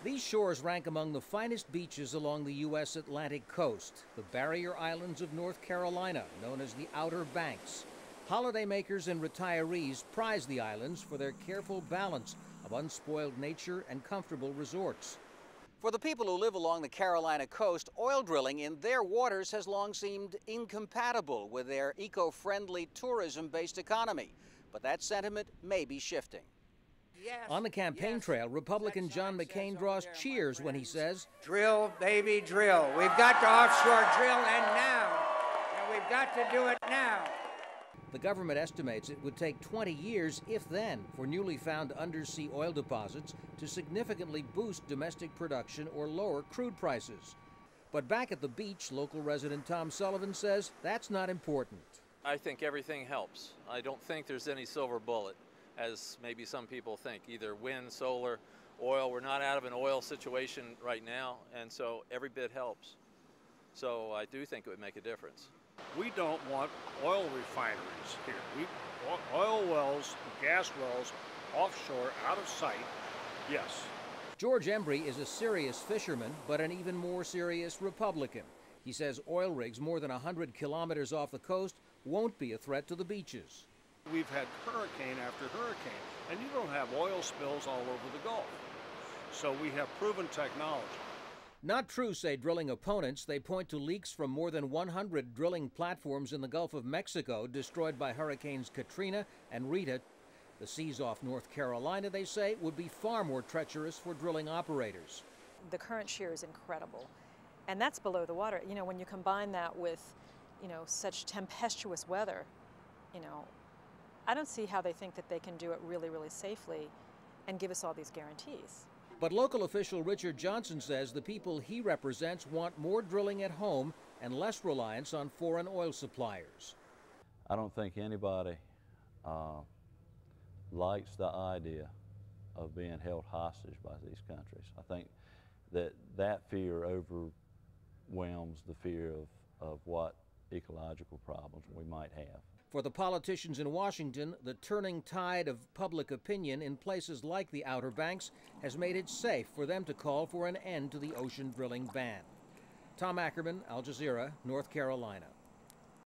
These shores rank among the finest beaches along the U.S. Atlantic coast, the barrier islands of North Carolina, known as the Outer Banks. Holidaymakers and retirees prize the islands for their careful balance of unspoiled nature and comfortable resorts. For the people who live along the Carolina coast, oil drilling in their waters has long seemed incompatible with their eco-friendly tourism-based economy. But that sentiment may be shifting. On the campaign trail, Republican John McCain draws cheers when he says, "Drill, baby, drill. We've got to offshore drill, and now. And we've got to do it now." The government estimates it would take 20 years, if then, for newly found undersea oil deposits to significantly boost domestic production or lower crude prices. But back at the beach, local resident Tom Sullivan says that's not important. I think everything helps. I don't think there's any silver bullet, as maybe some people think. Either wind, solar, oil. We're not out of an oil situation right now, and so every bit helps. So I do think it would make a difference. We don't want oil refineries here. Oil wells, gas wells, offshore, out of sight, yes. George Embry is a serious fisherman, but an even more serious Republican. He says oil rigs more than 100 kilometers off the coast won't be a threat to the beaches. We've had hurricane after hurricane, and you don't have oil spills all over the Gulf. So we have proven technology. Not true, say drilling opponents. They point to leaks from more than 100 drilling platforms in the Gulf of Mexico destroyed by Hurricanes Katrina and Rita. The seas off North Carolina, they say, would be far more treacherous for drilling operators. The current shear is incredible, and that's below the water. You know, when you combine that with, such tempestuous weather, I don't see how they think that they can do it really, really safely and give us all these guarantees. But local official Richard Johnson says the people he represents want more drilling at home and less reliance on foreign oil suppliers. I don't think anybody likes the idea of being held hostage by these countries. I think that fear overwhelms the fear of what ecological problems we might have. For the politicians in Washington, the turning tide of public opinion in places like the Outer Banks has made it safe for them to call for an end to the ocean drilling ban. Tom Ackerman, Al Jazeera, North Carolina.